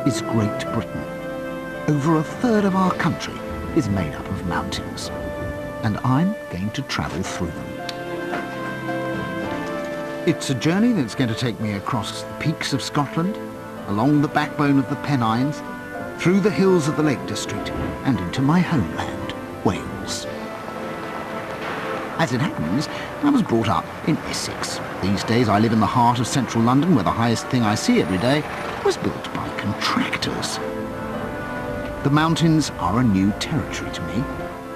is Great Britain. Over a third of our country is made up of mountains, and I'm going to travel through them. It's a journey that's going to take me across the peaks of Scotland, along the backbone of the Pennines, through the hills of the Lake District, and into my homeland, Wales. As it happens, I was brought up in Essex. These days I live in the heart of central London, where the highest thing I see every day was built by contractors. The mountains are a new territory to me.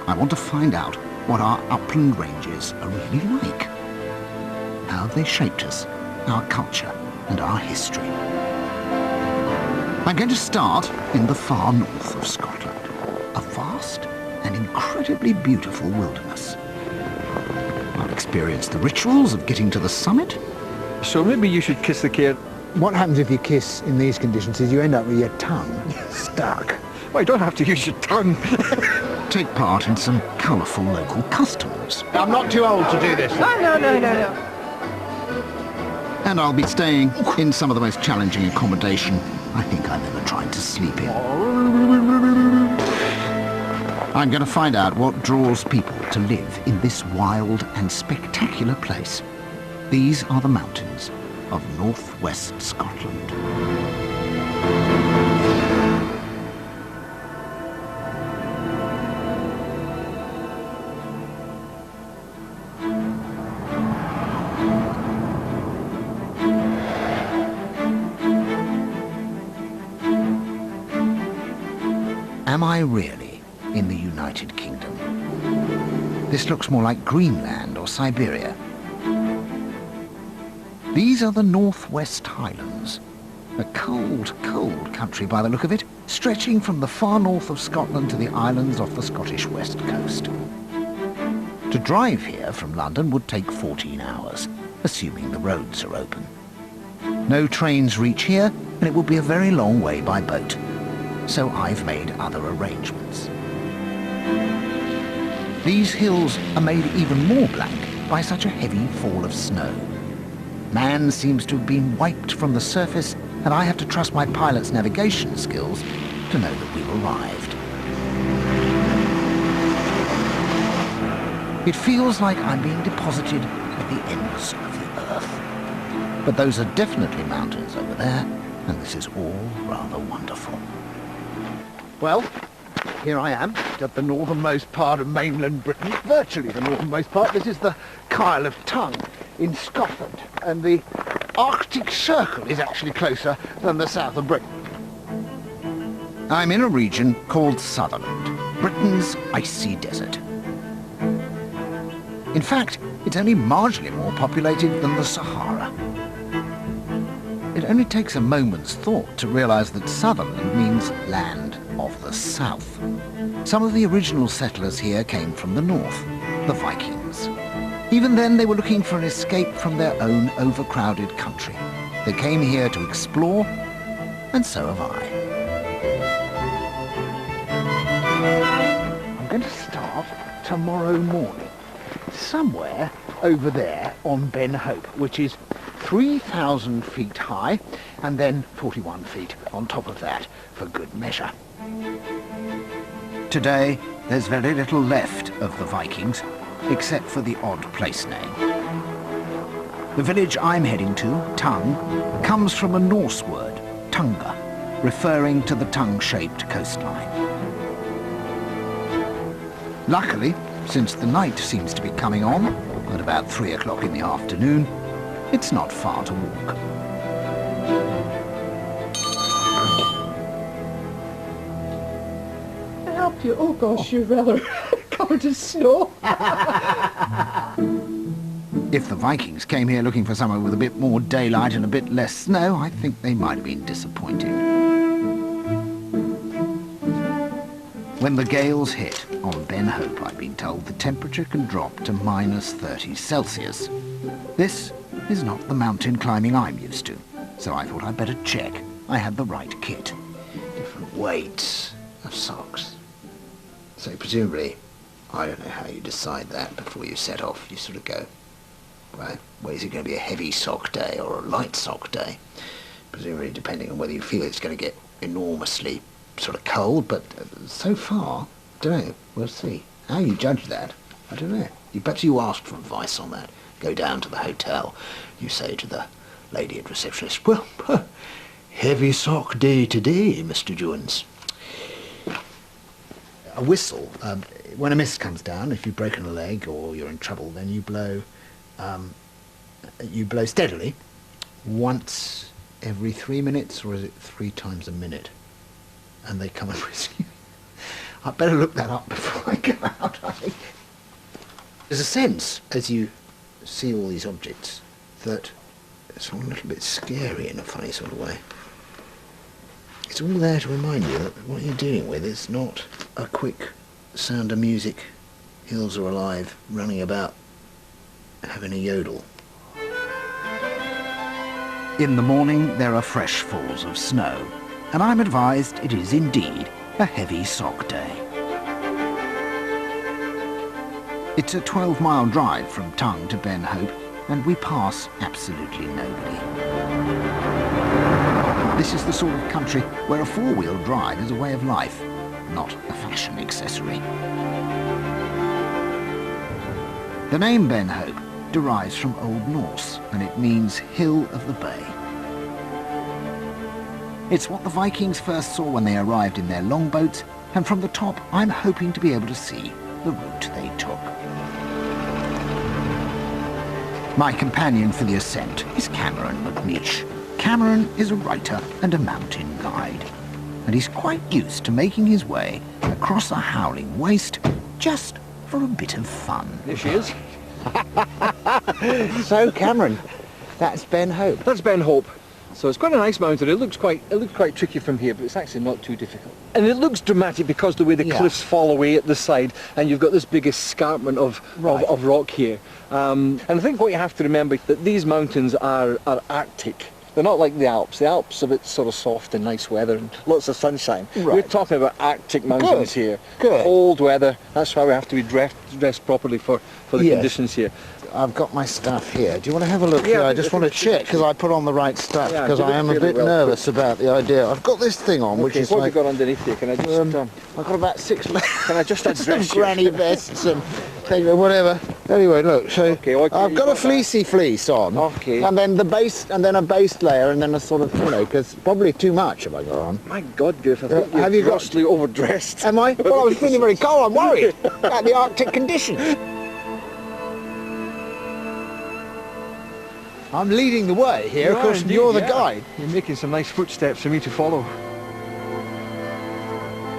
I want to find out what our upland ranges are really like. How have they shaped us, our culture, and our history? I'm going to start in the far north of Scotland, a vast and incredibly beautiful wilderness. I'll experience the rituals of getting to the summit. So maybe you should kiss the kid. What happens if you kiss in these conditions is you end up with your tongue stuck. Well, you don't have to use your tongue. Take part in some colourful local customs. I'm not too old to do this. No. And I'll be staying in some of the most challenging accommodation I think I've ever tried to sleep in. I'm going to find out what draws people to live in this wild and spectacular place. These are the mountains of northwest Scotland. Am I really in the United Kingdom? This looks more like Greenland or Siberia. These are the northwest Highlands, a cold, cold country by the look of it, stretching from the far north of Scotland to the islands off the Scottish west coast. To drive here from London would take 14 hours, assuming the roads are open. No trains reach here, and it would be a very long way by boat. So I've made other arrangements. These hills are made even more black by such a heavy fall of snow. Man seems to have been wiped from the surface, and I have to trust my pilot's navigation skills to know that we've arrived. It feels like I'm being deposited at the ends of the earth. But those are definitely mountains over there, and this is all rather wonderful. Well, here I am at the northernmost part of mainland Britain, virtually the northernmost part. This is the Isle of Tongue in Scotland, and the Arctic Circle is actually closer than the south of Britain. I'm in a region called Sutherland, Britain's icy desert. In fact, it's only marginally more populated than the Sahara. It only takes a moment's thought to realise that Sutherland means land of the south. Some of the original settlers here came from the north, the Vikings. Even then, they were looking for an escape from their own overcrowded country. They came here to explore, and so have I. I'm going to start tomorrow morning, somewhere over there on Ben Hope, which is 3,000 feet high, and then 41 feet on top of that, for good measure. Today, there's very little left of the Vikings, except for the odd place name. The village I'm heading to, Tongue, comes from a Norse word, tunga, referring to the tongue-shaped coastline. Luckily, since the night seems to be coming on, at about 3 o'clock in the afternoon, it's not far to walk. Help you? Oh gosh, you're rather covered in snow. If the Vikings came here looking for somewhere with a bit more daylight and a bit less snow, I think they might have been disappointed. When the gales hit on Ben Hope, I've been told the temperature can drop to -30 Celsius. This is not the mountain climbing I'm used to, so I thought I'd better check I had the right kit. Different weights of socks. So presumably, I don't know how you decide that before you set off. You sort of go, right, well, is it going to be a heavy sock day or a light sock day? Presumably depending on whether you feel it's going to get enormously sort of cold, but so far, don't know, we'll see. How you judge that, I don't know. You bet you ask for advice on that. Go down to the hotel, you say to the lady at receptionist, well, heavy sock day today, Mr. Jones. A whistle, when a mist comes down, if you've broken a leg or you're in trouble, then you blow steadily once every 3 minutes, or is it 3 times a minute? And they come and rescue you. I'd better look that up before I go out, I think. There's a sense, as you see all these objects, that it's all a little bit scary in a funny sort of way. It's all there to remind you that what you're dealing with is not a quick sound of music, hills are alive, running about, having a yodel. In the morning there are fresh falls of snow, and I'm advised it is indeed a heavy sock day. It's a 12-mile drive from Tongue to Ben Hope, and we pass absolutely nobody. This is the sort of country where a four-wheel drive is a way of life, not a fashion accessory. The name Ben Hope derives from Old Norse, and it means Hill of the Bay. It's what the Vikings first saw when they arrived in their longboats, and from the top I'm hoping to be able to see the route they took. My companion for the ascent is Cameron McNeish. Cameron is a writer and a mountain guide, and he's quite used to making his way across a howling waste just for a bit of fun. There she is. So, Cameron, that's Ben Hope. That's Ben Hope. So it's quite a nice mountain. It looks quite tricky from here, but it's actually not too difficult. And it looks dramatic because the way the cliffs fall away at the side, and you've got this big escarpment of rock here. And I think what you have to remember is that these mountains are Arctic. They're not like the Alps. The Alps are a bit sort of soft and nice weather and lots of sunshine. Right. We're talking about Arctic mountains here. Good. Cold weather. That's why we have to be dressed properly for the conditions here. I've got my stuff here. Do you want to have a look here? I just want to check because I put on the right stuff, because I am a bit nervous about the idea. I've got this thing on, which is what like... have you got underneath here? Can I just... I've got about 6 layers. Can I just address some granny vests and whatever. Anyway, look, so I've got a fleecy fleece on. Okay. And then the base, and then a base layer, and then a sort of, because probably too much have I got on. My God, Griff, I think you're grossly overdressed. Am I? Well, I was feeling very cold. I'm worried about the Arctic conditions. I'm leading the way here, of course, you're the guide. You're making some nice footsteps for me to follow.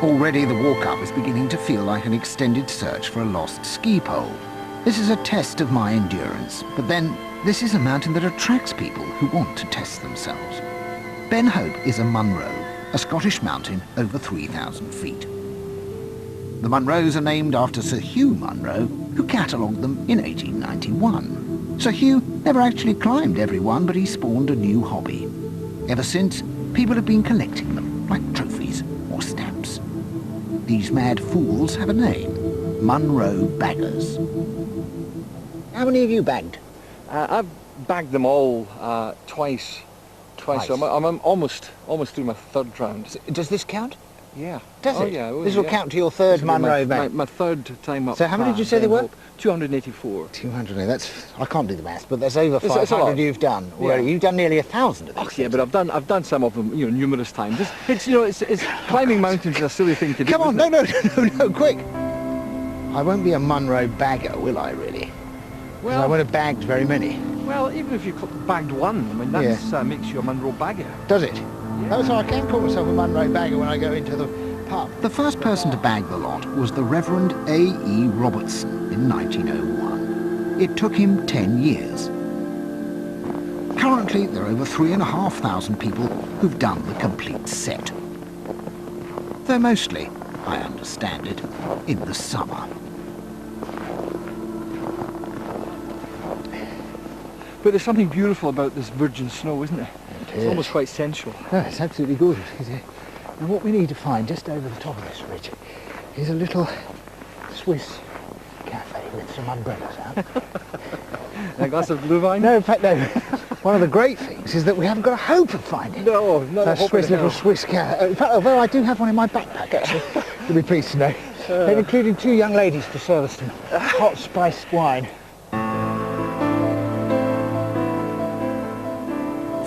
Already the walk-up is beginning to feel like an extended search for a lost ski pole. This is a test of my endurance, but then this is a mountain that attracts people who want to test themselves. Ben Hope is a Munro, a Scottish mountain over 3,000 feet. The Munros are named after Sir Hugh Munro, who catalogued them in 1891. Sir Hugh never actually climbed every one, but he spawned a new hobby. Ever since, people have been collecting them, like trophies or stamps. These mad fools have a name, Munro Baggers. How many have you bagged? I've bagged them all twice. So I'm almost through my 3rd round. Does this count? Yeah. Does it? Yeah. This will count to your 3rd Munro bag. My 3rd time up. So how many did you say there were? 284. 200. That's, I can't do the maths, but there's over 500 you've done. Yeah. You've done nearly 1,000 of these. Yeah, but I've done some of them, numerous times. It's climbing mountains is a silly thing to do. Come on, no, quick. I won't be a Munro bagger, will I, really? Well, I won't have bagged very many. Well, even if you bagged one, I mean, that makes you a Munro bagger. Does it? Yeah. Oh, so I can call myself a Munro bagger when I go into the pub. The first person to bag the lot was the Reverend A.E. Robertson in 1901. It took him 10 years. Currently, there are over 3,500 people who've done the complete set. Though mostly, I understand it, in the summer. But there's something beautiful about this virgin snow, isn't there? It's almost quite sensual. No, it's absolutely gorgeous. And what we need to find just over the top of this ridge is a little Swiss cafe. with some umbrellas out. And a glass of blue wine? No, in fact, no. One of the great things is that we haven't got a hope of finding No, not a a hope Swiss in little hell. Swiss cat. In fact, although I do have one in my backpack, actually. You'll be pleased to know. They've included 2 young ladies to serve us some hot spiced wine.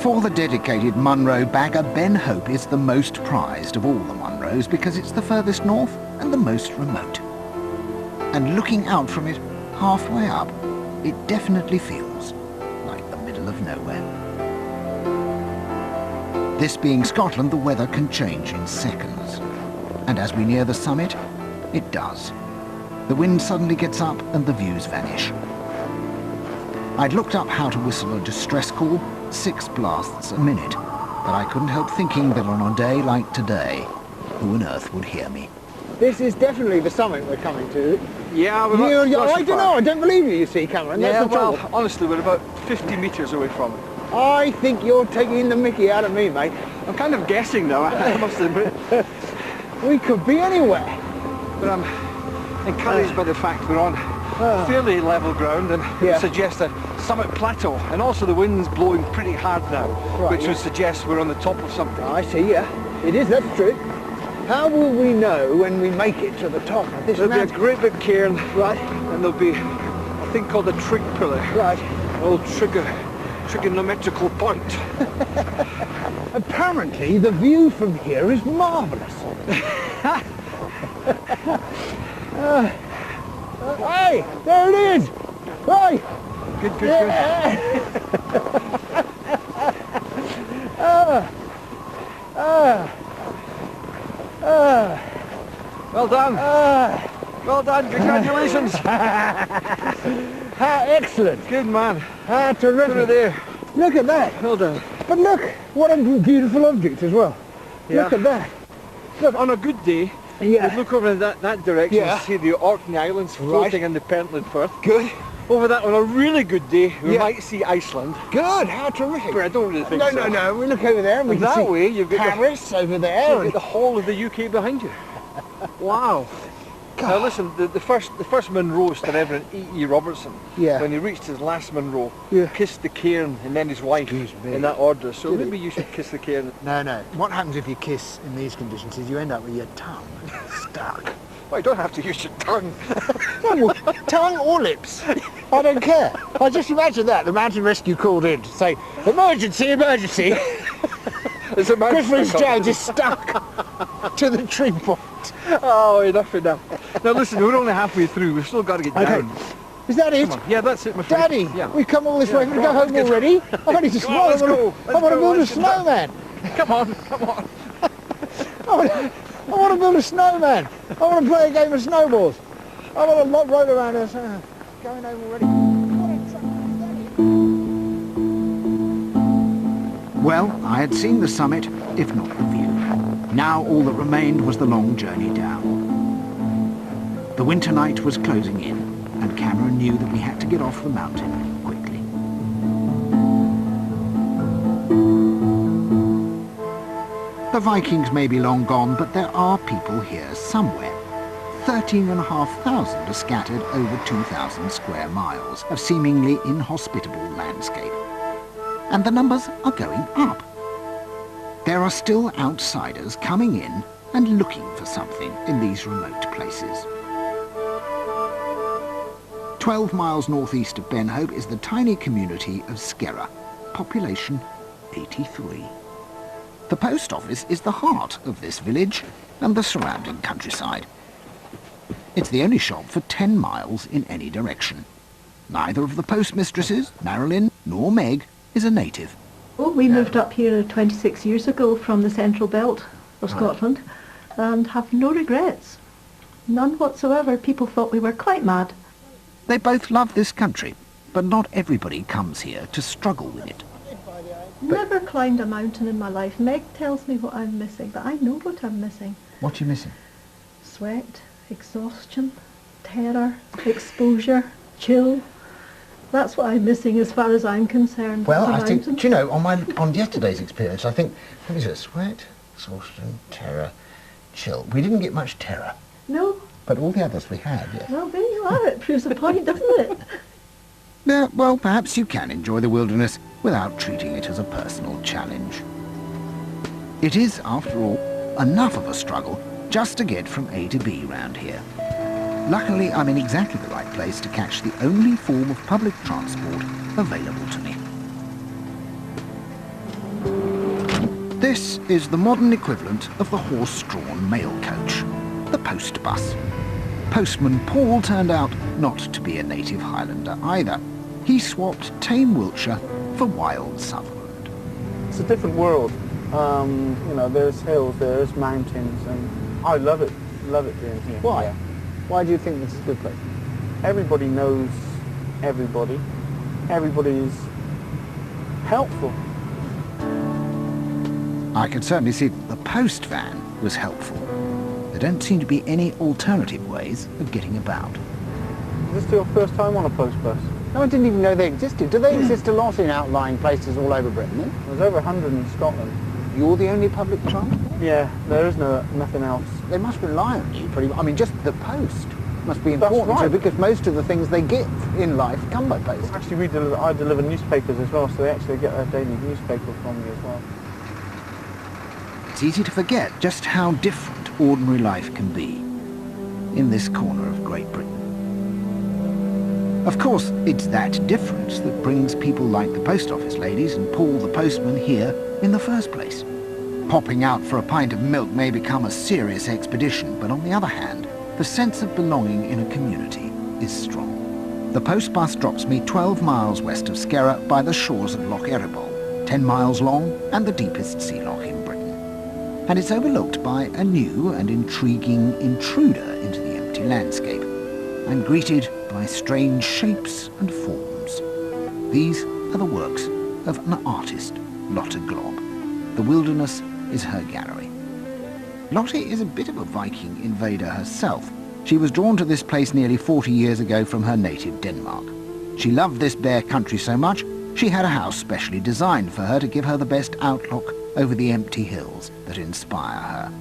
For the dedicated Munro bagger, Ben Hope is the most prized of all the Munros because it's the furthest north and the most remote. And looking out from it halfway up, it definitely feels like the middle of nowhere. This being Scotland, the weather can change in seconds. And as we near the summit, it does. The wind suddenly gets up and the views vanish. I'd looked up how to whistle a distress call, 6 blasts a minute, but I couldn't help thinking that on a day like today, who on earth would hear me? This is definitely the summit we're coming to. Yeah, we're I not so don't know, far. I don't believe you see, Cameron. Yeah, That's the well, trouble. honestly, we're about 50 metres away from it. I think you're taking the mickey out of me, mate. I'm kind of guessing now, I must admit. We could be anywhere. But I'm encouraged by the fact we're on fairly level ground and it Yeah. suggests a summit plateau. And also the wind's blowing pretty hard now, Right, which would suggest we're on the top of something. I see, yeah. It is, that's true. How will we know when we make it to the top of this There'll be a mountain? great big cairn, Right, and there'll be a thing called a trig pillar, right. an old trigonometrical point. Apparently the view from here is marvellous. Hey, there it is! Right! Good, good, good. Well done. Well done. Congratulations. How excellent! Good man. How Through terrific! there. Look at that! Well done. But look, what a beautiful object as well. Yeah. Look at that. On a good day, Yeah. we'd look over in that direction Yeah. and see the Orkney Islands floating in the Pentland Firth. Good. Over that, on a really good day, we Yeah. might see Iceland. Good, how terrific. But I don't really think No, so. no, no, we look over there and we And can that see way, you've got Paris over there. you've and- got the whole of the UK behind you. Wow. Now listen, the first Munroist and Reverend E.E. Robertson, Yeah. when he reached his last Munro, Yeah. kissed the cairn and then his wife Excuse me. in that order. So Did he? maybe you should kiss the cairn. No, no. What happens if you kiss in these conditions is you end up with your tongue stuck. Well, you don't have to use your tongue. No, tongue or lips. I don't care. I just imagine that, the mountain rescue called in to say, emergency, emergency. It's a Griff mountain Rhys Jones is stuck to the tree point. Oh, enough. Now listen, we're only halfway through. We've still got to get Okay. down. Is that it? Come on. Yeah, that's it, my friend. Daddy, Yeah. we've come all this Yeah, way to go go on, let's home get- already. I'm only just Go on, let's go. I want to build a Let's get down. snowman. Come on, come on. I want to build a snowman. I want to play a game of snowballs. I want to roll around us. Going home already. Well, I had seen the summit, if not the view. Now all that remained was the long journey down. The winter night was closing in, and Cameron knew that we had to get off the mountain quickly. The Vikings may be long gone, but there are people here somewhere. 13,500 are scattered over 2,000 square miles of seemingly inhospitable landscape. And the numbers are going up. There are still outsiders coming in and looking for something in these remote places. 12 miles northeast of Ben Hope is the tiny community of Skye, population 83. The post office is the heart of this village and the surrounding countryside. It's the only shop for 10 miles in any direction. Neither of the postmistresses, Marilyn nor Meg, is a native. Oh, we moved up here 26 years ago from the central belt of Scotland and have no regrets. None whatsoever. People thought we were quite mad. They both love this country, but not everybody comes here to struggle with it. Never climbed a mountain in my life. Meg tells me what I'm missing, but I know what I'm missing. What are you missing? Sweat, exhaustion, terror, exposure, chill. That's what I'm missing as far as I'm concerned. Well, The I think, mountain. do you know, on yesterday's experience, I think, what is it, sweat, exhaustion, terror, chill. We didn't get much terror. No, but all the others we had, yes. Well, there you are. It proves a point, doesn't it? Yeah, well, perhaps you can enjoy the wilderness without treating it as a personal challenge. It is, after all, enough of a struggle just to get from A to B round here. Luckily, I'm in exactly the right place to catch the only form of public transport available to me. This is the modern equivalent of the horse-drawn mail coach, the post bus. Postman Paul turned out not to be a native Highlander either. He swapped tame Wiltshire for wild Sutherland. It's a different world. You know, there's hills, there's mountains, and I love it being here. Why? Yeah. Why do you think this is a good place? Everybody knows everybody. Everybody's helpful. I could certainly see that the post van was helpful. There don't seem to be any alternative ways of getting about. Is this your first time on a post bus? No, I didn't even know they existed. Do they exist a lot in outlying places all over Britain then? There's over 100 in Scotland. You're the only public transport? Yeah, there is nothing else. They must rely on you pretty much. I mean, just the post must be important That's right. too, because most of the things they get in life come by post. Actually, I deliver newspapers as well, so they actually get a daily newspaper from me as well. It's easy to forget just how different ordinary life can be in this corner of Great Britain. Of course, it's that difference that brings people like the post office ladies and Paul the postman here in the first place. Popping out for a pint of milk may become a serious expedition, but on the other hand, the sense of belonging in a community is strong. The post bus drops me 12 miles west of Skye by the shores of Loch Erebol, 10 miles long and the deepest sea loch in Britain. And it's overlooked by a new and intriguing intruder into the empty landscape. I'm greeted by strange shapes and forms. These are the works of an artist, Lotte Glob. The wilderness is her gallery. Lotte is a bit of a Viking invader herself. She was drawn to this place nearly 40 years ago from her native Denmark. She loved this bare country so much, she had a house specially designed for her to give her the best outlook over the empty hills that inspire her.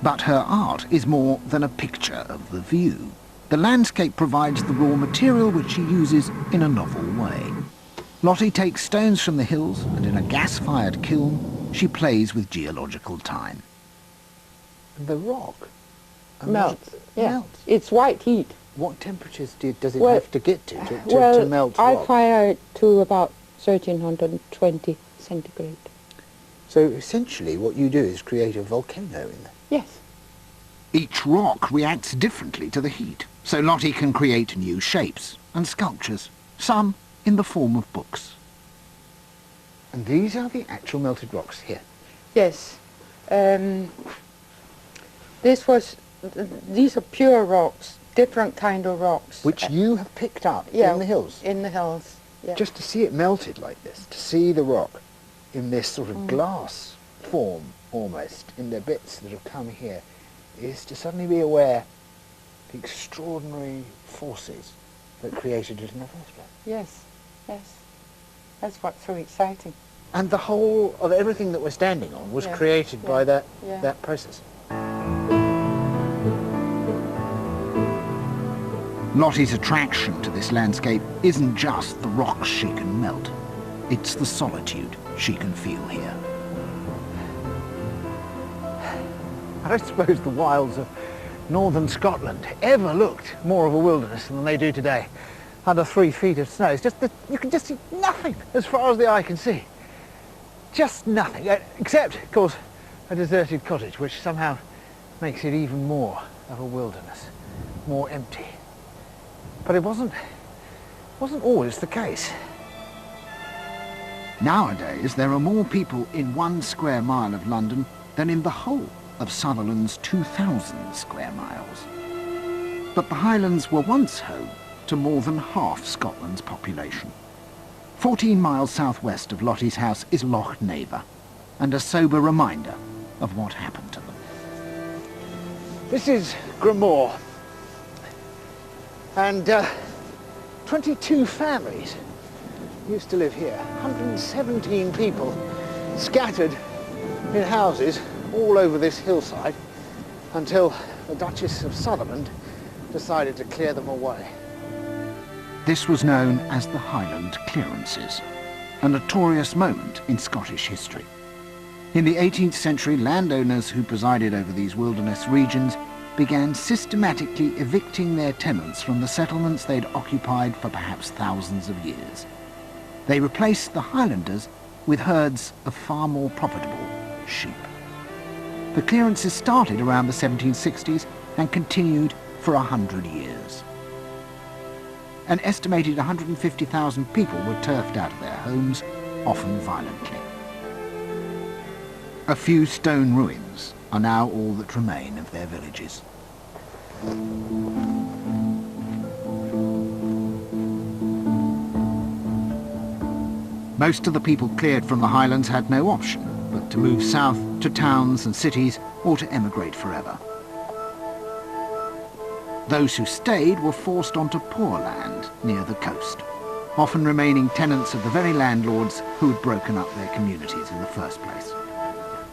But her art is more than a picture of the view. The landscape provides the raw material which she uses in a novel way. Lotte takes stones from the hills and in a gas-fired kiln she plays with geological time. And the rock Melts. Yeah. melts. It's white heat. What temperatures does it Well, have to get to well, melt I rock? fire it to about 1320 centigrade. So essentially what you do is create a volcano in there. Yes. Each rock reacts differently to the heat, so Lotte can create new shapes and sculptures, some in the form of books. And these are the actual melted rocks here. Yes. These are pure rocks, different kind of rocks. Which you have picked up yeah, in the hills. In the hills, yeah. Just to see it melted like this, to see the rock in this sort of glass form almost, in the bits that have come here, is to suddenly be aware of the extraordinary forces that created it in the first place. Yes, yes. That's what's so exciting. And the whole of everything that we're standing on was Yeah, created by yeah. that process. Lotte's attraction to this landscape isn't just the rocks she can melt, it's the solitude she can feel here. I don't suppose the wilds of northern Scotland ever looked more of a wilderness than they do today. Under 3 feet of snow. It's just that you can just see nothing as far as the eye can see. Just nothing, except, of course, a deserted cottage, which somehow makes it even more of a wilderness, more empty. But it wasn't always the case. Nowadays, there are more people in 1 square mile of London than in the whole of Sutherland's 2,000 square miles. But the Highlands were once home to more than half Scotland's population. 14 miles southwest of Lotte's house is Loch Neva, and a sober reminder of what happened to them. This is Gramore, and 22 families used to live here. 117 people scattered in houses all over this hillside until the Duchess of Sutherland decided to clear them away. This was known as the Highland Clearances, a notorious moment in Scottish history. In the 18th century, landowners who presided over these wilderness regions began systematically evicting their tenants from the settlements they'd occupied for perhaps thousands of years. They replaced the Highlanders with herds of far more profitable sheep. The clearances started around the 1760s and continued for 100 years. An estimated 150,000 people were turfed out of their homes, often violently. A few stone ruins are now all that remain of their villages. Most of the people cleared from the Highlands had no option but to move south to towns and cities or to emigrate forever. Those who stayed were forced onto poor land near the coast, often remaining tenants of the very landlords who had broken up their communities in the first place.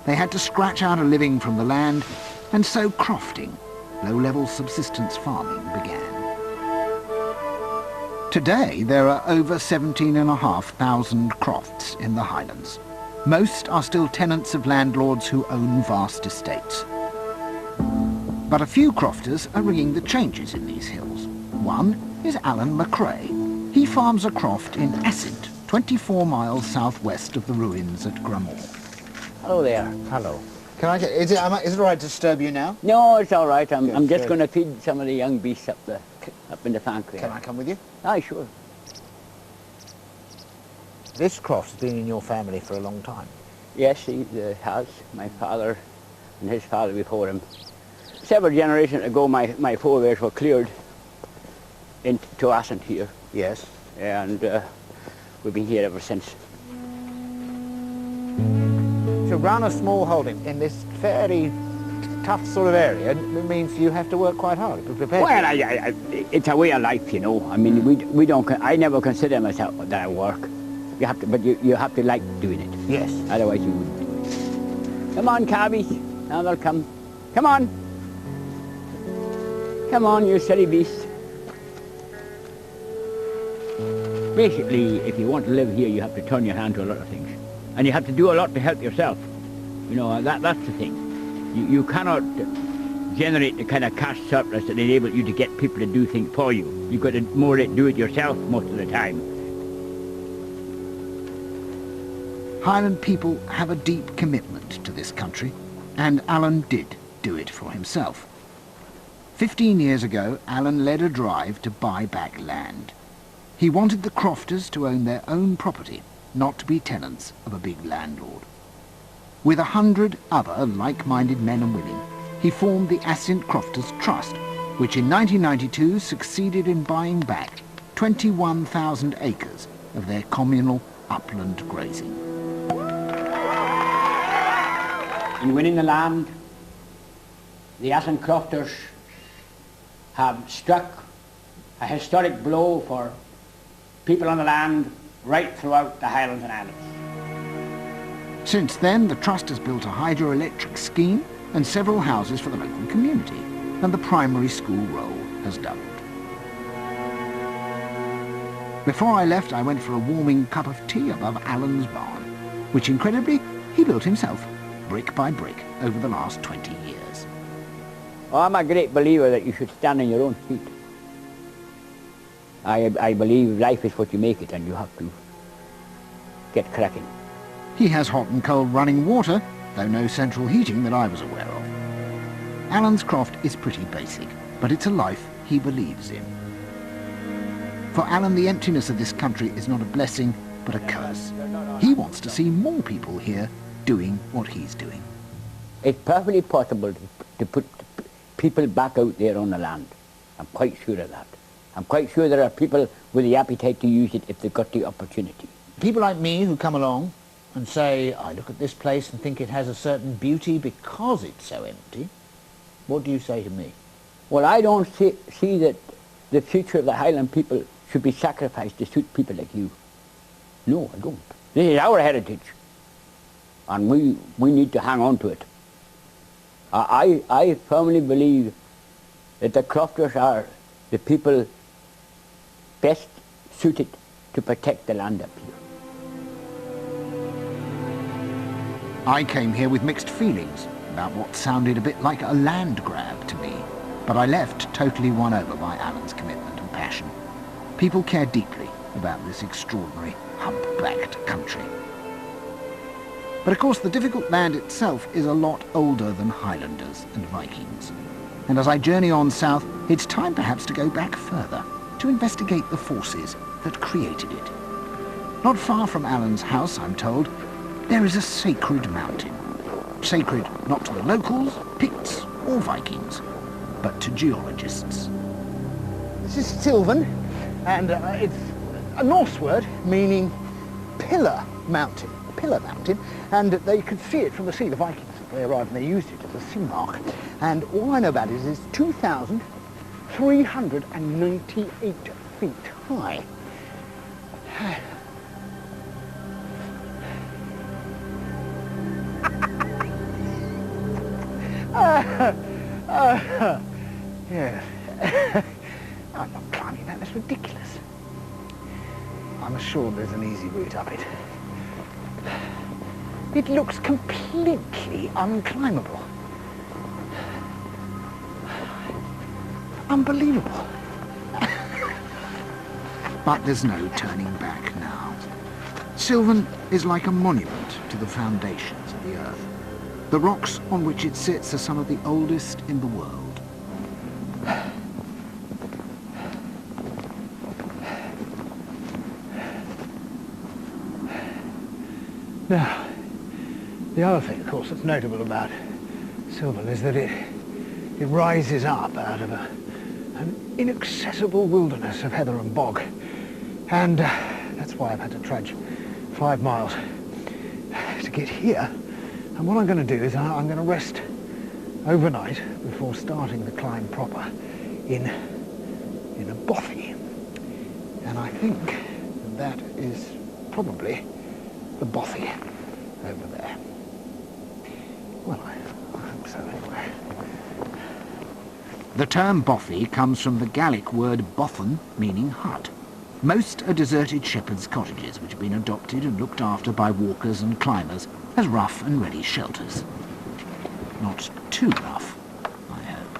They had to scratch out a living from the land, and so crofting, low-level subsistence farming, began. Today there are over 17,500 crofts in the Highlands. Most are still tenants of landlords who own vast estates. But a few crofters are ringing the changes in these hills. One is Alan McRae. He farms a croft in Assynt, 24 miles southwest of the ruins at Grammore. Hello there. Hello. Can I get, is it all right to disturb you now? No, it's all right. I'm just good. going to feed some of the young beasts up in the fank there. Can I come with you? Aye, sure. This croft's been in your family for a long time. Yes, he has. My father and his father before him. Several generations ago, my forebears were cleared into Assynt here. Yes. And we've been here ever since. So run a small holding in this fairly tough sort of area, it means you have to work quite hard to be prepared. Well, it's a way of life, you know. I mean, we don't. I never consider myself that I work. You have to, but you have to like doing it. Yes. Otherwise, you wouldn't do it. Come on, cabbies. Now they'll come. Come on. Come on, you silly beast. Basically, if you want to live here, you have to turn your hand to a lot of things. And you have to do a lot to help yourself. You know, that's the thing. You cannot generate the kind of cash surplus that enables you to get people to do things for you. You've got to more do it yourself most of the time. Highland people have a deep commitment to this country, and Alan did do it for himself. 15 years ago, Alan led a drive to buy back land. He wanted the crofters to own their own property, not to be tenants of a big landlord. With 100 other like-minded men and women, he formed the Assynt Crofters Trust, which in 1992 succeeded in buying back 21,000 acres of their communal upland grazing. In winning the land, the Assynt Crofters have struck a historic blow for people on the land right throughout the Highlands and Islands. Since then, the Trust has built a hydroelectric scheme and several houses for the local community, and the primary school roll has doubled. Before I left, I went for a warming cup of tea above Alan's barn, which incredibly he built himself, brick by brick, over the last 20 years. Oh, I'm a great believer that you should stand on your own feet. I believe life is what you make it, and you have to get cracking. He has hot and cold running water, though no central heating that I was aware of. Alan's croft is pretty basic, but it's a life he believes in. For Alan, the emptiness of this country is not a blessing, but a curse. He wants to see more people here doing what he's doing. It's perfectly possible to put people back out there on the land. I'm quite sure of that. I'm quite sure there are people with the appetite to use it if they've got the opportunity. People like me who come along and say, I look at this place and think it has a certain beauty because it's so empty, what do you say to me? Well, I don't see that the future of the Highland people should be sacrificed to suit people like you. No, I don't. This is our heritage, and we need to hang on to it. I firmly believe that the crofters are the people best suited to protect the land up here. I came here with mixed feelings about what sounded a bit like a land grab to me, but I left totally won over by Alan's commitment and passion. People care deeply about this extraordinary hump-backed country. But of course the difficult land itself is a lot older than Highlanders and Vikings. And as I journey on south, it's time perhaps to go back further, to investigate the forces that created it. Not far from Alan's house, I'm told, there is a sacred mountain. Sacred not to the locals, Picts or Vikings, but to geologists. This is Suilven, and it's a Norse word meaning pillar mountain, and they could see it from the sea. The Vikings, they arrived and they used it as a sea mark. And all I know about it is it's 2,398 feet high. Yes. I'm not climbing that, that's ridiculous. I'm sure there's an easy route up it. It looks completely unclimbable. Unbelievable. But there's no turning back now. Suilven is like a monument to the foundations of the earth. The rocks on which it sits are some of the oldest in the world. Now, the other thing, of course, that's notable about Suilven is that it rises up out of an inaccessible wilderness of heather and bog. And that's why I've had to trudge 5 miles to get here. And what I'm going to do is I'm going to rest overnight before starting the climb proper in a bothy. And I think that is probably the bothy over there. Well, I hope so anyway. The term bothy comes from the Gaelic word bothan, meaning hut. Most are deserted shepherds' cottages which have been adopted and looked after by walkers and climbers as rough and ready shelters. Not too rough, I hope.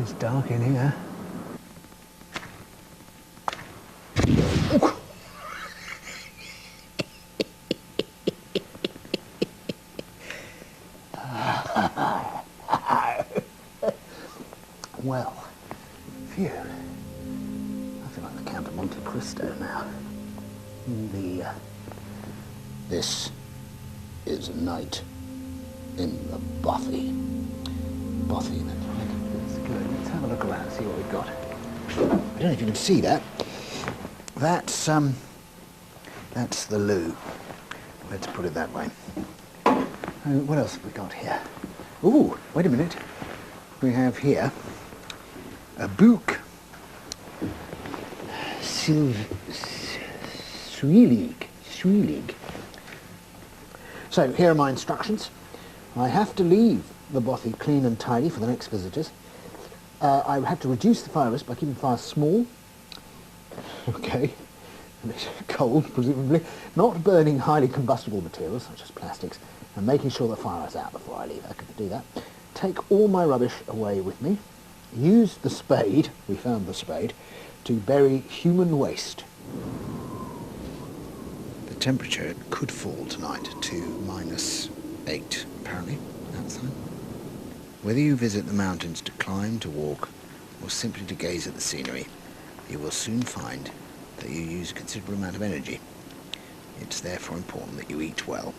It's dark in here. Well, phew. I feel like the Count of Monte Cristo now. This is a night in the bothy. Bothy, that's right. That's good. Let's have a look around, see what we've got. I don't know if you can see that. That's the loo. Let's put it that way. What else have we got here? Ooh, wait a minute. We have here a book. Suilven. So here are my instructions. I have to leave the bothy clean and tidy for the next visitors. I have to reduce the fire risk by keeping fire small. Okay. And it's cold, presumably. Not burning highly combustible materials, such as plastics, and making sure the fire is out before I leave. I could do that. Take all my rubbish away with me. Use the spade, we found the spade, to bury human waste. The temperature could fall tonight to -8, apparently, outside. Whether you visit the mountains to climb, to walk, or simply to gaze at the scenery, you will soon find that you use a considerable amount of energy. It's therefore important that you eat well.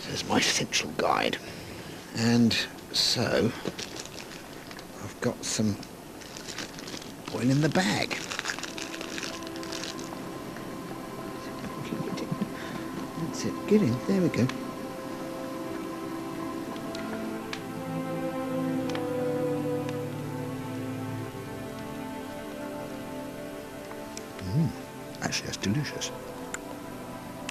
Says my essential guide. And so, I've got some oil in the bag. That's it. Get in. There we go. Actually, that's delicious.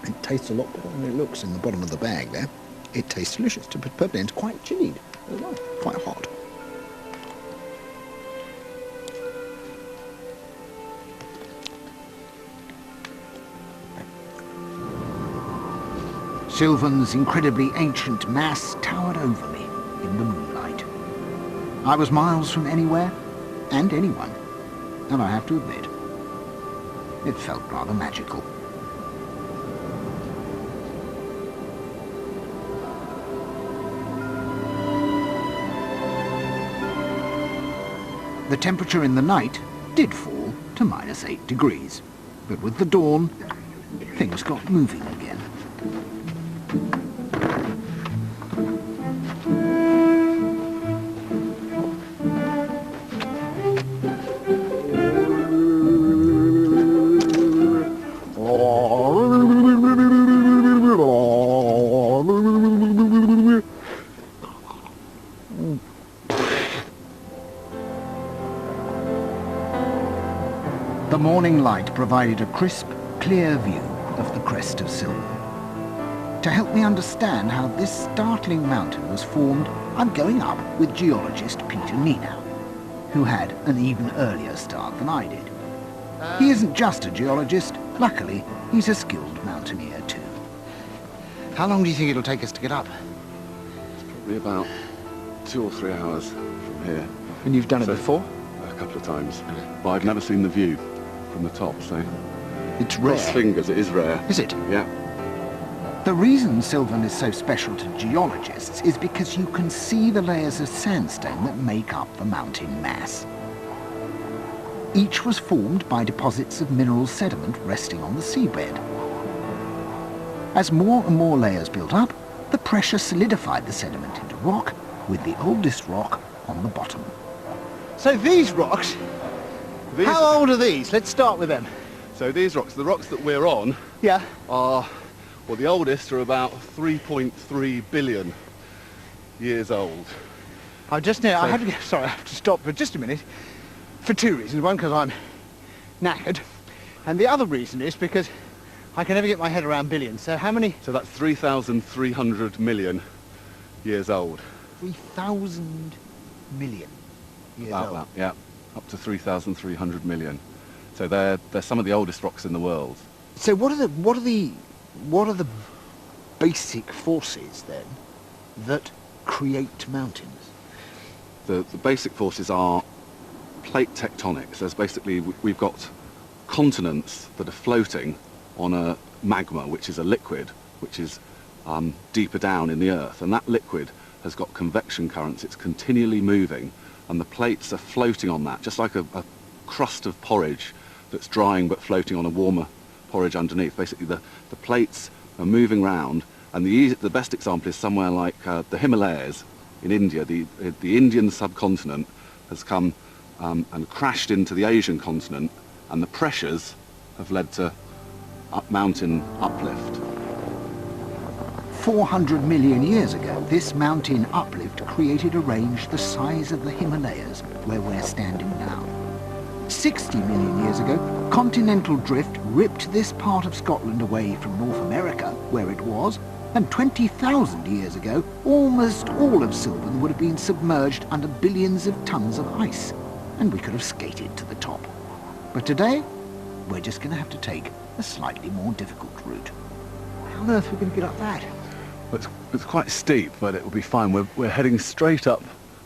It tastes a lot better than it looks in the bottom of the bag there. It tastes delicious, to put perfectly, it's quite chilled as well, quite hot. Suilven's incredibly ancient mass towered over me in the moonlight. I was miles from anywhere and anyone, and I have to admit, it felt rather magical. The temperature in the night did fall to -8 degrees, but with the dawn, things got moving again. The morning light provided a crisp, clear view of the crest of Suilven. To help me understand how this startling mountain was formed, I'm going up with geologist Peter Nenow, who had an even earlier start than I did. He isn't just a geologist, luckily he's a skilled mountaineer too. How long do you think it'll take us to get up? Probably about 2 or 3 hours from here. And you've done it before? A couple of times. But I've never seen the view from the top, so... It's rare. Cross fingers, it is rare. Is it? Yeah. The reason Suilven is so special to geologists is because you can see the layers of sandstone that make up the mountain mass. Each was formed by deposits of mineral sediment resting on the seabed. As more and more layers built up, the pressure solidified the sediment into rock, with the oldest rock on the bottom. So these rocks, how old are these? Let's start with them. So these rocks, the rocks that we're on, Yeah. are, well, the oldest are about 3.3 billion years old. I just know, I have to stop for just a minute for two reasons. One, because I'm knackered, and the other reason is because I can never get my head around billions. So how many? So that's 3,300 million years old. 3,000 million years About old. that, yeah. Up to 3,300 million. So they're some of the oldest rocks in the world. So what are the basic forces then that create mountains? The basic forces are plate tectonics. There's basically, we've got continents that are floating on a magma, which is a liquid, which is deeper down in the earth. And that liquid has got convection currents. It's continually moving, and the plates are floating on that, just like a crust of porridge that's drying but floating on a warmer porridge underneath. Basically, the plates are moving round, and the best example is somewhere like the Himalayas in India. The Indian subcontinent has come and crashed into the Asian continent, and the pressures have led to mountain uplift. 400 million years ago, this mountain uplift created a range the size of the Himalayas, where we're standing now. 60 million years ago, continental drift ripped this part of Scotland away from North America, where it was, and 20,000 years ago, almost all of Suilven would have been submerged under billions of tons of ice, and we could have skated to the top. But today, we're just going to have to take a slightly more difficult route. How on earth are we going to get up that? It's quite steep, but it will be fine. We're heading straight up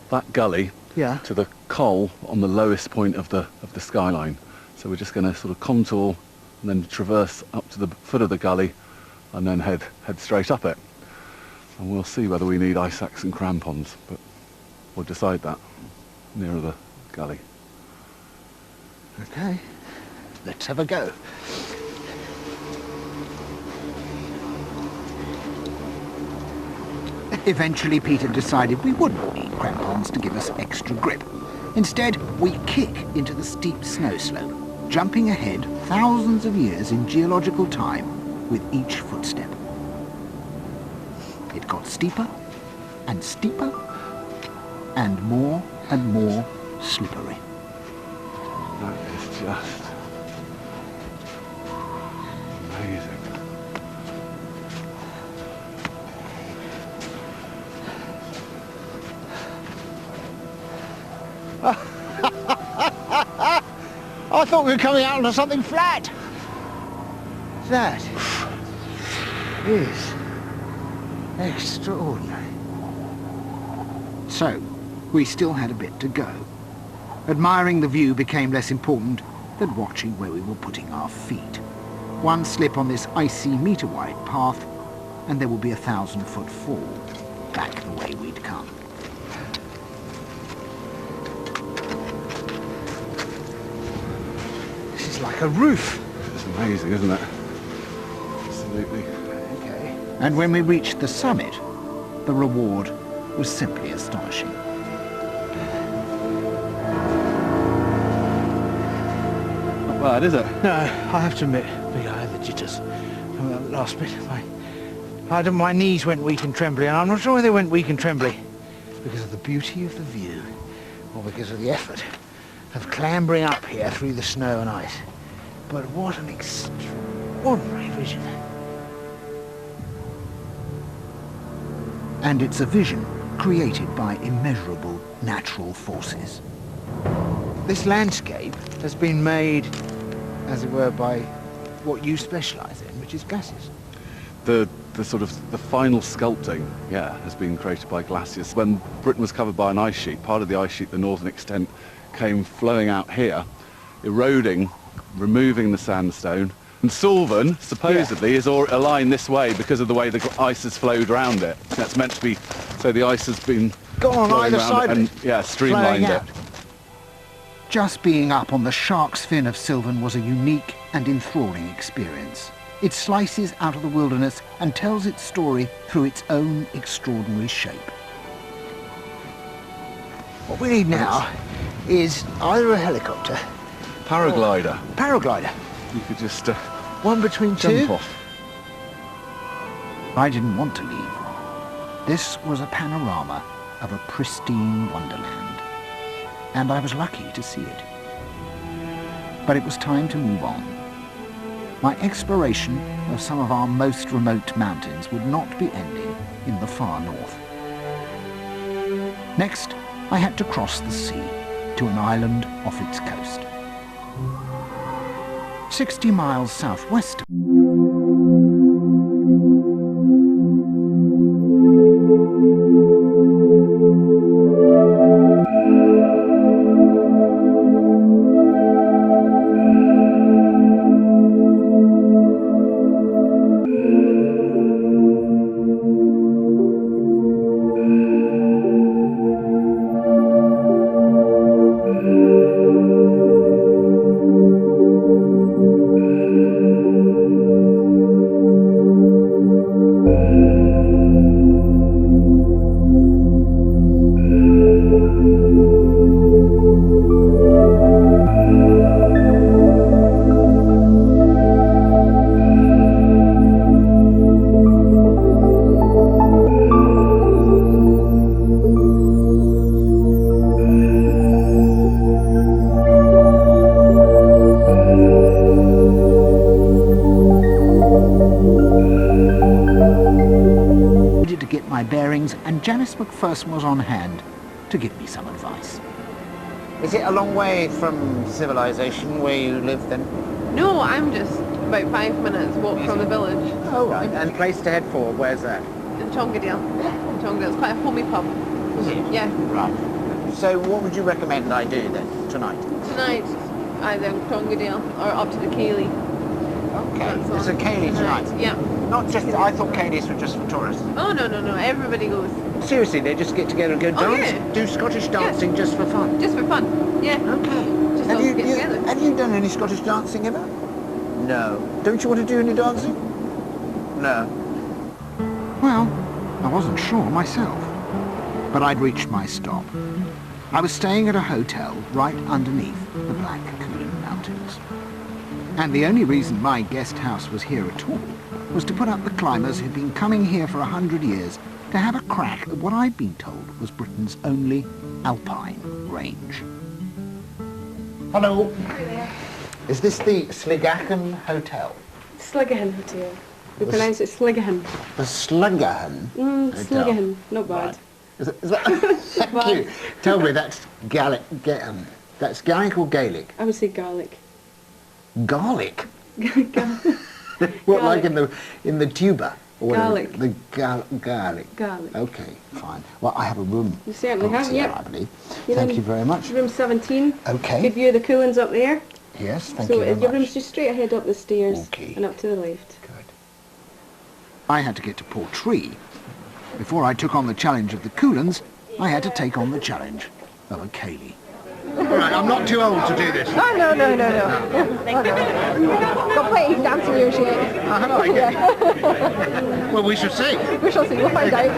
that gully to the col on the lowest point of the skyline. So we're just going to sort of contour and then traverse up to the foot of the gully and then head straight up it. And we'll see whether we need ice axe and crampons, but we'll decide that nearer the gully. Okay, let's have a go. Eventually, Peter decided we wouldn't need crampons to give us extra grip. Instead, we kick into the steep snow slope, jumping ahead thousands of years in geological time with each footstep. It got steeper and steeper and more slippery. That is just amazing. I thought we were coming out onto something flat. That is extraordinary. So, we still had a bit to go. Admiring the view became less important than watching where we were putting our feet. One slip on this icy metre-wide path, and there will be a 1,000-foot fall back the way we'd come. This is like a roof. It's amazing, isn't it? Absolutely. Okay. And when we reached the summit, the reward was simply astonishing. Not bad, is it? No, I have to admit, I had the jitters from that last bit. My knees went weak and trembly, and I'm not sure why they went weak and trembly. Because of the beauty of the view, or because of the effort of clambering up here through the snow and ice. But what an extraordinary vision. And it's a vision created by immeasurable natural forces. This landscape has been made, as it were, by what you specialise in, which is glaciers. The final sculpting, has been created by glaciers. When Britain was covered by an ice sheet, part of the ice sheet, the northern extent, came flowing out here, eroding, removing the sandstone. And Suilven, supposedly, is a line this way because of the way the ice has flowed around it. That's meant to be, so the ice has been gone on flowing either around side it of and, it, streamlined it. out. Just being up on the shark's fin of Suilven was a unique and enthralling experience. It slices out of the wilderness and tells its story through its own extraordinary shape. What we need now is either a helicopter... Paraglider. Paraglider. You could just One between two. jump off. I didn't want to leave. This was a panorama of a pristine wonderland, and I was lucky to see it. But it was time to move on. My exploration of some of our most remote mountains would not be ending in the far north. Next, I had to cross the sea to an island off its coast. 60 miles southwest. And Janice McPherson was on hand to give me some advice. Is it a long way from civilization where you live then? No, I'm just about 5 minutes walk from the village. Oh, right. And place to head for, where's that? In Tongedale. In Tongedale. It's quite a homey pub. Is it? Yeah. Right. So what would you recommend I do then, tonight? Tonight, either Tongedale or up to the Cayley. Okay. There's a Cayley tonight? Yeah. Not just, I thought Cayleys were just for tourists. Oh, no, everybody goes. Seriously, they just get together and go dance? Yeah. Do Scottish dancing just for fun? Just for fun, yeah. Okay. Just all get together. Have you done any Scottish dancing ever? No. Don't you want to do any dancing? No. Well, I wasn't sure myself, but I'd reached my stop. I was staying at a hotel right underneath the Black Coolin Mountains. And the only reason my guest house was here at all was to put up the climbers who'd been coming here for 100 years to have a crack at what I'd been told was Britain's only alpine range. Hello. Hi there. Is this the Sligachen Hotel? Sligachen Hotel. We pronounce it Sligachen. The Sligachen Hotel. Sligachen, not bad. Right. Is that thank you. Tell me, that's Gaelic. That's Gaelic or Gaelic? I would say garlic. Garlic. Garlic. What, like in the tuba? Or Garlic. The garlic. Garlic. Okay, fine. Well, I have a room. You certainly have, upstairs, yep. I believe. You're Thank in you very much. Room 17. Okay. Good view of the Coolins up there. Yes, thank so you very your much. room's just straight ahead up the stairs Okay. and up to the left. Good. I had to get to Portree. Before I took on the challenge of the Coolins, I had to take on the challenge of a Cayley. All right, I'm not too old to do this. Oh, no. Got plenty of dancing years yet. Oh, I get it. Well, we shall see. We shall see, we'll find out.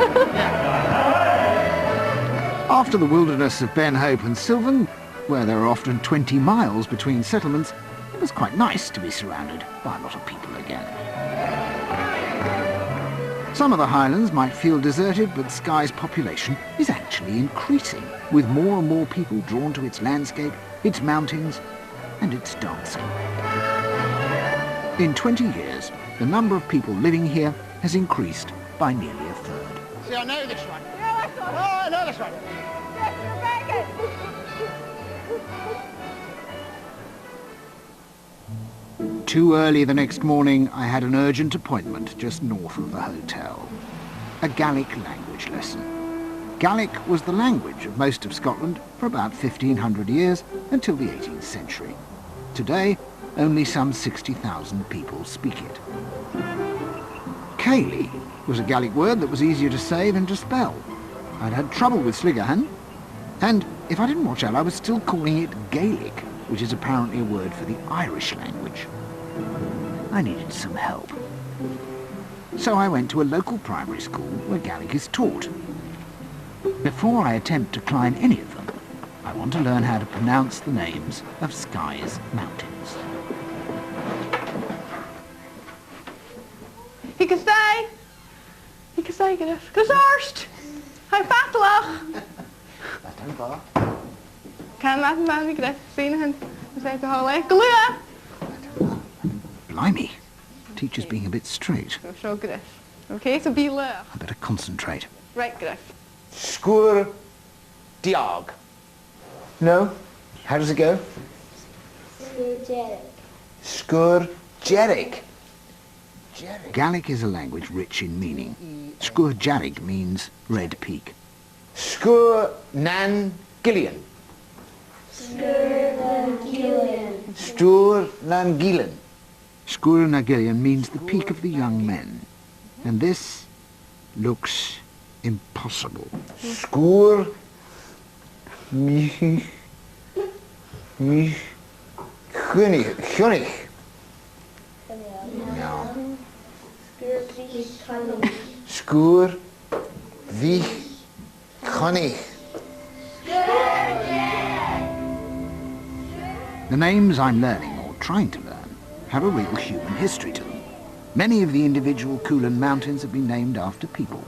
After the wilderness of Ben Hope and Suilven, where there are often 20 miles between settlements, it was quite nice to be surrounded by a lot of people again. Some of the Highlands might feel deserted, but Skye's population is actually increasing, with more and more people drawn to its landscape, its mountains, and its dancing. In 20 years, the number of people living here has increased by nearly a third. See, I know this one. Oh, I know this one. Too early the next morning, I had an urgent appointment just north of the hotel. A Gaelic language lesson. Gaelic was the language of most of Scotland for about 1500 years until the 18th century. Today, only some 60,000 people speak it. Cayley was a Gaelic word that was easier to say than to spell. I'd had trouble with Sligahan, and if I didn't watch out, I was still calling it Gaelic, which is apparently a word for the Irish language. I needed some help. So I went to a local primary school where Gaelic is taught. Before I attempt to climb any of them, I want to learn how to pronounce the names of Skye's mountains. He can stay, Griff. Gezorst! Hij vatlach! That's too far. Kan laten we Griff zien en we zijn te houden. Glue! Blimey, teacher's being a bit strict. So Griff. Okay, so be low. I better concentrate. Right, Griff. Sgwr diog. No? How does it go? Sgwr Jeric. Gaelic is a language rich in meaning. Sgwr Jeric means red peak. Sgwr nan Gillian. Stwr nan Gillian. Sgwr na Gillian means the peak of the young men. And this looks impossible. Sgwr mi Chunich. No. Sgwr vi Chunich. The names I'm learning, or trying to learn, have a real human history to them. Many of the individual Coolin mountains have been named after people,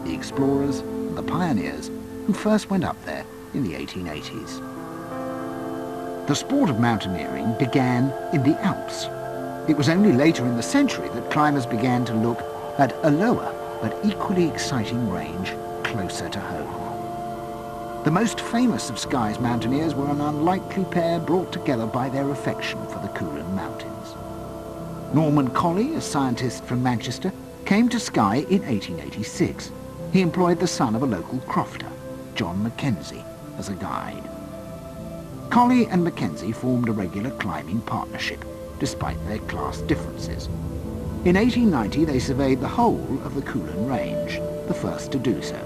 the explorers and the pioneers who first went up there in the 1880s. The sport of mountaineering began in the Alps. It was only later in the century that climbers began to look at a lower but equally exciting range closer to home. The most famous of Skye's mountaineers were an unlikely pair brought together by their affection for the Coolin Mountains. Norman Colley, a scientist from Manchester, came to Skye in 1886. He employed the son of a local crofter, John Mackenzie, as a guide. Colley and Mackenzie formed a regular climbing partnership, despite their class differences. In 1890 they surveyed the whole of the Coolin Range, the first to do so.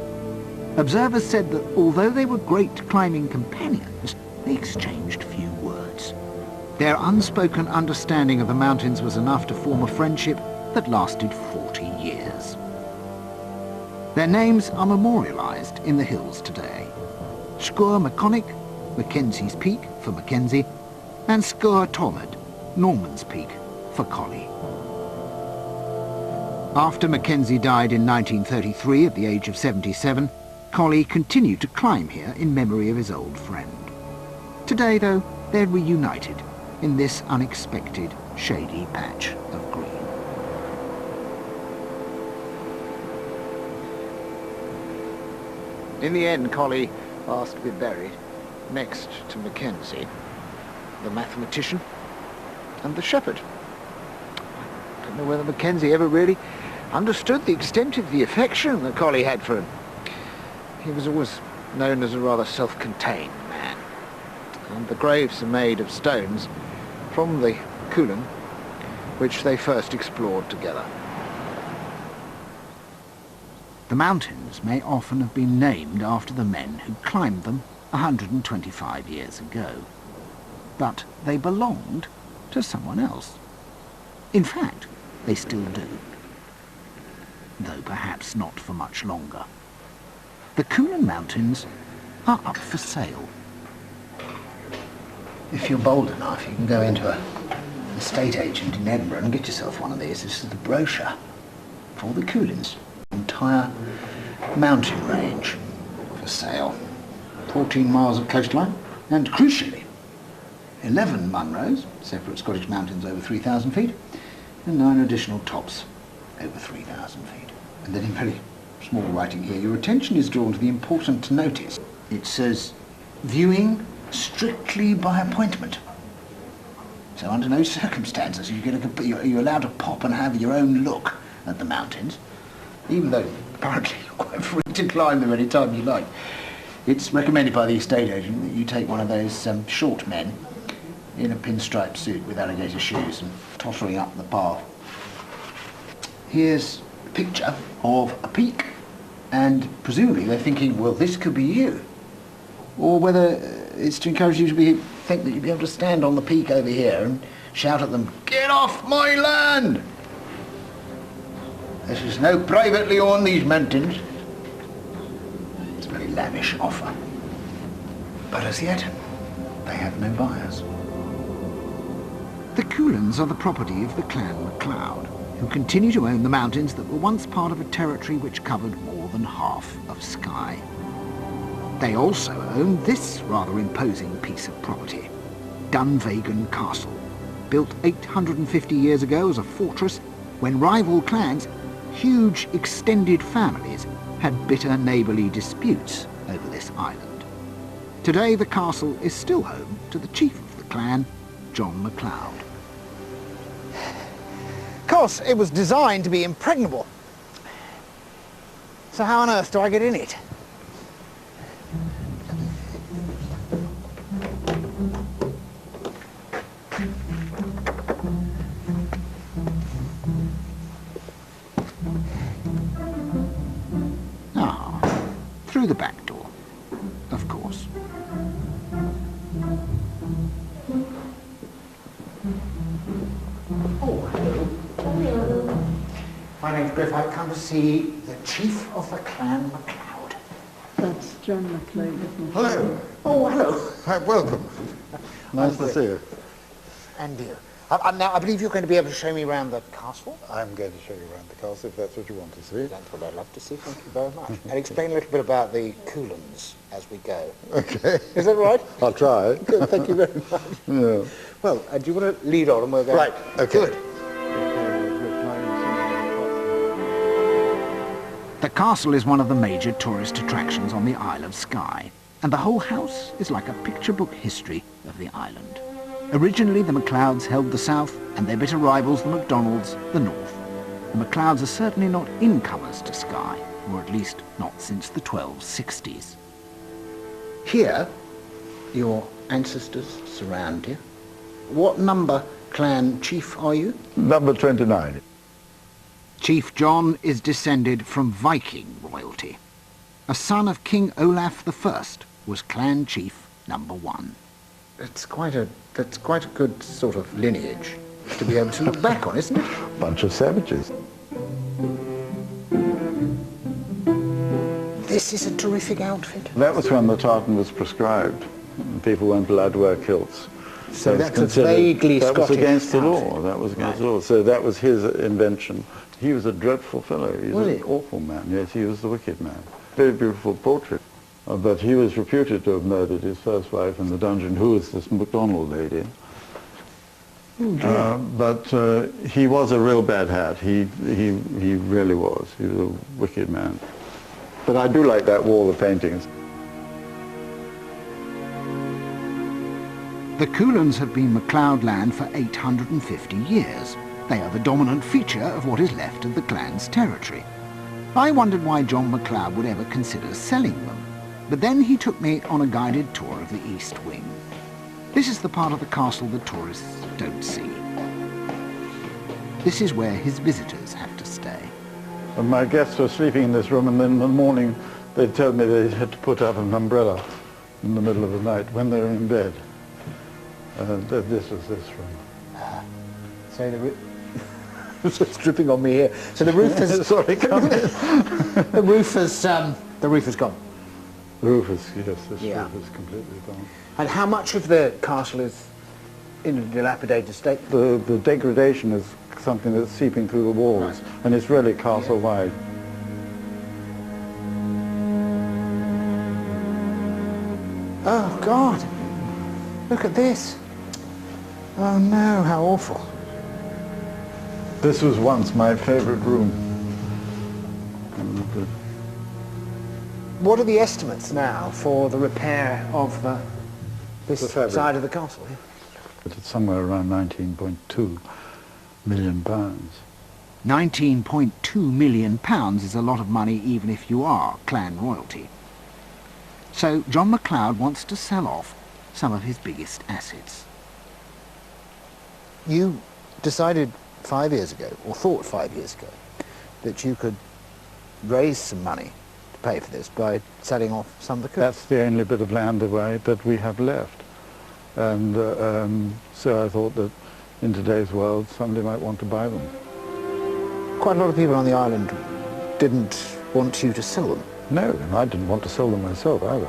Observers said that although they were great climbing companions, they exchanged few words. Their unspoken understanding of the mountains was enough to form a friendship that lasted 40 years. Their names are memorialised in the hills today. Sgwr Maconic, Mackenzie's Peak for Mackenzie, and Sgwr Tormod, Norman's Peak for Colley. After Mackenzie died in 1933 at the age of 77, Colley continued to climb here in memory of his old friend. Today, though, they're reunited in this unexpected, shady patch of green. In the end, Colley asked to be buried next to Mackenzie, the mathematician, and the shepherd. I don't know whether Mackenzie ever really understood the extent of the affection that Colley had for him. He was always known as a rather self-contained man, and the graves are made of stones from the Cuillin, which they first explored together. The mountains may often have been named after the men who climbed them 125 years ago, but they belonged to someone else. In fact, they still do, though perhaps not for much longer. The Cuillin Mountains are up for sale. If you're bold enough, you can go into an estate agent in Edinburgh and get yourself one of these. This is the brochure for the Cuillins. Entire mountain range for sale. 14 miles of coastline, and crucially, 11 Munros, separate Scottish mountains over 3,000 feet, and 9 additional tops over 3,000 feet. And then in very small writing here, your attention is drawn to the important notice. It says, viewing strictly by appointment. So under no circumstances you're allowed to pop and have your own look at the mountains, even though apparently you're quite free to climb them any time you like. It's recommended by the estate agent that you take one of those short men in a pinstripe suit with alligator shoes and tottering up the path. Here's a picture of a peak, and presumably they're thinking, well, this could be you. Or whether it's to encourage you to think that you'll be able to stand on the peak over here and shout at them, get off my land! This is no privately owned, these mountains. It's a very lavish offer. But as yet, they have no buyers. The Cuillins are the property of the Clan MacLeod, who continue to own the mountains that were once part of a territory which covered more than half of Skye. They also own this rather imposing piece of property, Dunvegan Castle, built 850 years ago as a fortress when rival clans, huge extended families, had bitter neighbourly disputes over this island. Today the castle is still home to the chief of the clan, John MacLeod. Of course, it was designed to be impregnable. So how on earth do I get in it? Through the back door, of course. Oh, hello. Hello. My name's Griff. I've come to see the chief of the Clan MacLeod. That's John MacLeod, isn't it? Hello. Oh, hello. Hi, welcome. Nice to see you. And you. Now, I believe you're going to be able to show me around the castle? I'm going to show you around the castle if that's what you want to see. That's what I'd love to see, thank you very much. And explain a little bit about the Cuillins as we go. Okay. Is that right? I'll try. Good, thank you very much. Yeah. Well, do you want to lead on and we'll go? Right, okay. Good. The castle is one of the major tourist attractions on the Isle of Skye, and the whole house is like a picture book history of the island. Originally, the MacLeods held the south, and their bitter rivals, the MacDonalds, the north. The MacLeods are certainly not incomers to Skye, or at least not since the 1260s. Here, your ancestors surround you. What number clan chief are you? Number 29. Chief John is descended from Viking royalty. A son of King Olaf I was clan chief number 1. That's quite a good sort of lineage to be able to look back on, isn't it? Bunch of savages. This is a terrific outfit. That was when the tartan was prescribed. People weren't allowed to wear kilts. So that's a vaguely That was Scottish against the law. outfit. That was against the law. So that was his invention. He was a dreadful fellow. He was Was an he? awful man. Yes, he was the wicked man. Very beautiful portrait. But he was reputed to have murdered his first wife in the dungeon, who was this MacDonald lady. But he was a real bad hat. He really was. He was a wicked man. But I do like that wall of paintings. The Coolans have been MacLeod land for 850 years. They are the dominant feature of what is left of the clan's territory. I wondered why John MacLeod would ever consider selling them, but then he took me on a guided tour of the East Wing. This is the part of the castle that tourists don't see. This is where his visitors have to stay. And my guests were sleeping in this room, and then in the morning they told me they had to put up an umbrella in the middle of the night when they were in bed. This is this room. So the roof... it's dripping on me here. So the roof has... Sorry, come in. The roof has gone. The roof is, yes, this roof is completely gone. And how much of the castle is in a dilapidated state? The degradation is something that's seeping through the walls, and it's really castle-wide. Oh, God. Look at this. Oh, no, how awful. This was once my favourite room. What are the estimates now for the repair of this side of the castle? It's somewhere around 19.2 million pounds. 19.2 million pounds is a lot of money even if you are clan royalty. So John MacLeod wants to sell off some of his biggest assets. You decided 5 years ago, or thought 5 years ago, that you could raise some money to pay for this by selling off some of the coast. That's the only bit of land that we have left. And so I thought that in today's world somebody might want to buy them. Quite a lot of people on the island didn't want you to sell them. No, and I didn't want to sell them myself either.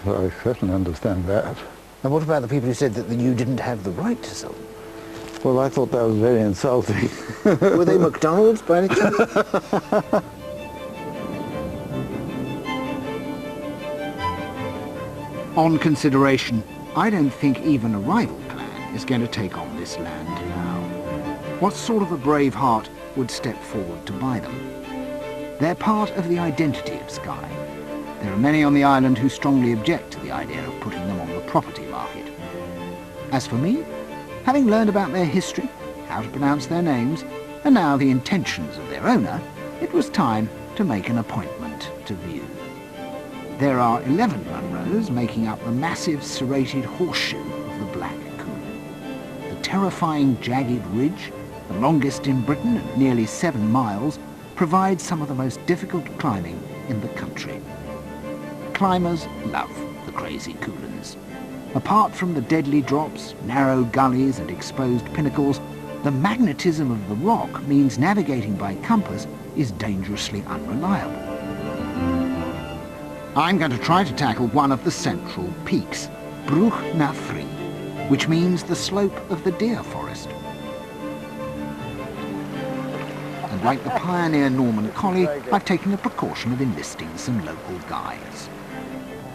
So I certainly understand that. And what about the people who said that you didn't have the right to sell them? Well, I thought that was very insulting. Were they McDonald's by any chance? On consideration, I don't think even a rival clan is going to take on this land now. What sort of a brave heart would step forward to buy them? They're part of the identity of Skye. There are many on the island who strongly object to the idea of putting them on the property market. As for me, having learned about their history, how to pronounce their names, and now the intentions of their owner, it was time to make an appointment to view. There are 11 Munros making up the massive serrated horseshoe of the Black Coulee. The terrifying jagged ridge, the longest in Britain at nearly 7 miles, provides some of the most difficult climbing in the country. Climbers love the crazy Coolans. Apart from the deadly drops, narrow gullies and exposed pinnacles, the magnetism of the rock means navigating by compass is dangerously unreliable. I'm going to try to tackle one of the central peaks, Bruach na Frithe, which means the slope of the deer forest. And like the pioneer Norman Colley, I've taken the precaution of enlisting some local guides.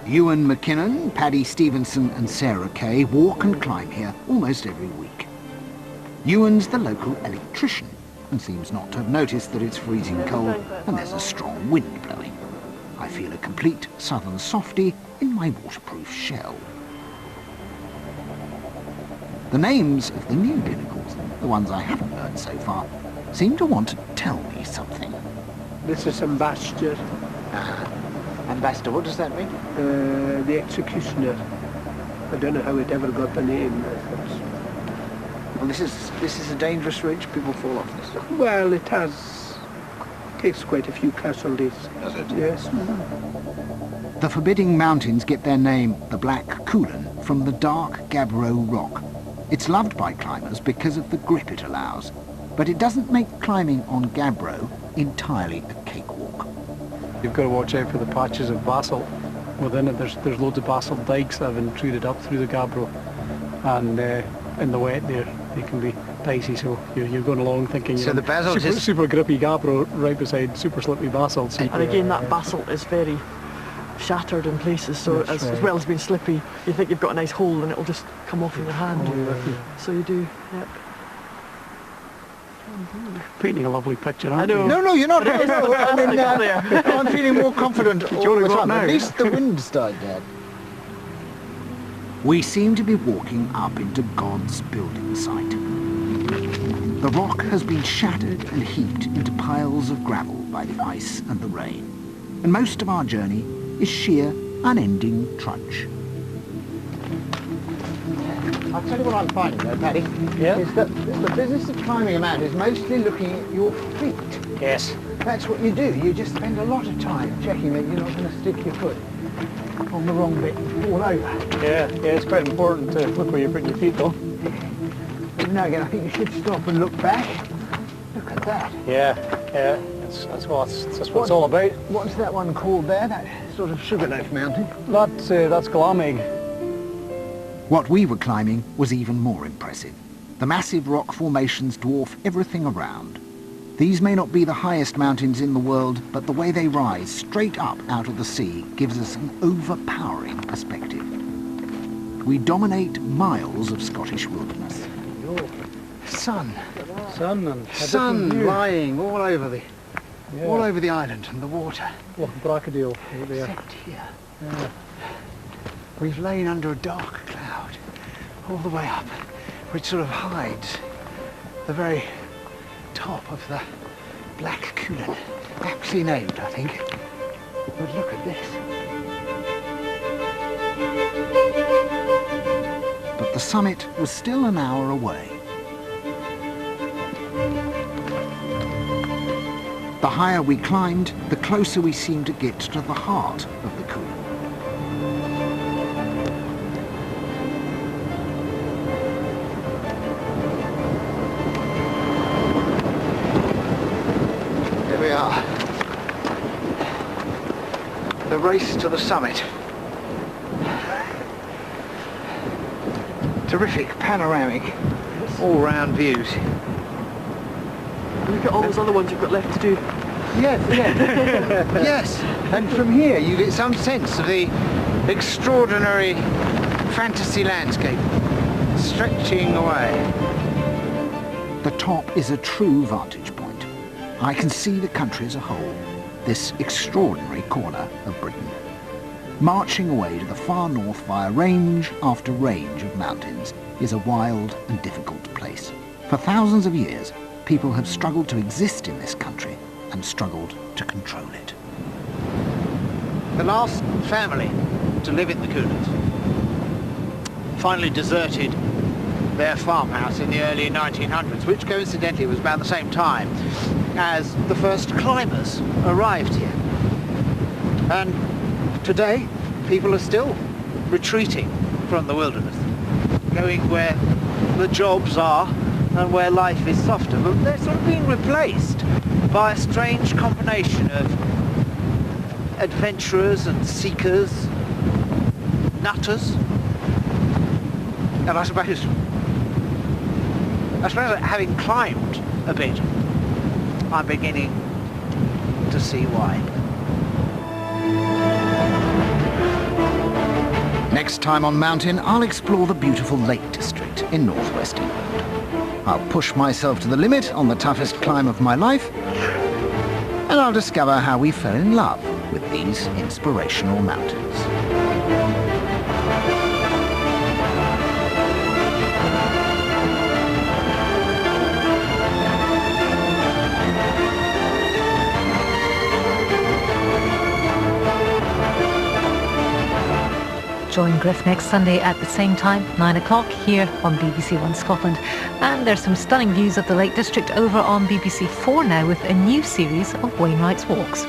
Ewan McKinnon, Paddy Stevenson and Sarah Kay walk and climb here almost every week. Ewan's the local electrician and seems not to have noticed that it's freezing cold and there's a strong wind blowing. I feel a complete southern softie in my waterproof shell. The names of the new pinnacles, the ones I haven't learned so far, seem to want to tell me something. This is Ambassador. Ambassador, what does that mean? The executioner. I don't know how it ever got the name. Well, this is a dangerous ridge. People fall off this. Well, it takes quite a few casualties. Does it? Yes. The forbidding mountains get their name, the Black Coulee, from the dark Gabbro rock. It's loved by climbers because of the grip it allows, but it doesn't make climbing on Gabbro entirely a cakewalk. You've got to watch out for the patches of basalt. Within it, there's loads of basalt dikes that have intruded up through the Gabbro, and in the wet there, they can be dicey. So you're going along thinking so the basalt is super grippy Gabbro right beside super slippy basalt. So and again, that basalt is very shattered in places, so as well as being slippy, you think you've got a nice hole and it'll just come off in your hand. So you do, yep. Painting a lovely picture, aren't you? No, you're not. I'm feeling more confident all the time. At least the wind's died down. We seem to be walking up into God's building site. The rock has been shattered and heaped into piles of gravel by the ice and the rain, and most of our journey is sheer, unending trudge. I'll tell you what I'm finding though, Paddy, is that the business of climbing a mountain is mostly looking at your feet. Yes. That's what you do. You just spend a lot of time checking that you're not going to stick your foot on the wrong bit and fall over. Yeah, it's quite important to look where you're putting your feet though. Every now and again I think you should stop and look back. Look at that. Yeah, that's what it's all about. What's that one called there, that sort of sugarloaf mountain? That's Glamig. What we were climbing was even more impressive. The massive rock formations dwarf everything around. These may not be the highest mountains in the world, but the way they rise straight up out of the sea gives us an overpowering perspective. We dominate miles of Scottish wilderness. Sun and lying all over the island and the water. Look, Bracadale over there. Except here. We've lain under a dark cloud all the way up, which sort of hides the very top of the Black Cuillin, aptly named, I think. But look at this. But the summit was still an hour away. The higher we climbed, the closer we seemed to get to the heart of the Cuillin. The race to the summit. Terrific panoramic, all-round views. Look at all those other ones you've got left to do. Yes, yes. And from here you get some sense of the extraordinary fantasy landscape stretching away. The top is a true vantage point. I can see the country as a whole, this extraordinary corner of Britain. Marching away to the far north via range after range of mountains is a wild and difficult place. For thousands of years, people have struggled to exist in this country and struggled to control it. The last family to live in the Cuillins finally deserted their farmhouse in the early 1900s, which coincidentally was about the same time as the first climbers arrived here. And today, people are still retreating from the wilderness, going where the jobs are and where life is softer, but they're sort of being replaced by a strange combination of adventurers and seekers, nutters, and I suppose having climbed a bit, I'm beginning to see why. Next time on Mountain, I'll explore the beautiful Lake District in northwest England. I'll push myself to the limit on the toughest climb of my life, and I'll discover how we fell in love with these inspirational mountains. Join Griff next Sunday at the same time, 9 o'clock, here on BBC One Scotland. And there's some stunning views of the Lake District over on BBC 4 now with a new series of Wainwright's Walks.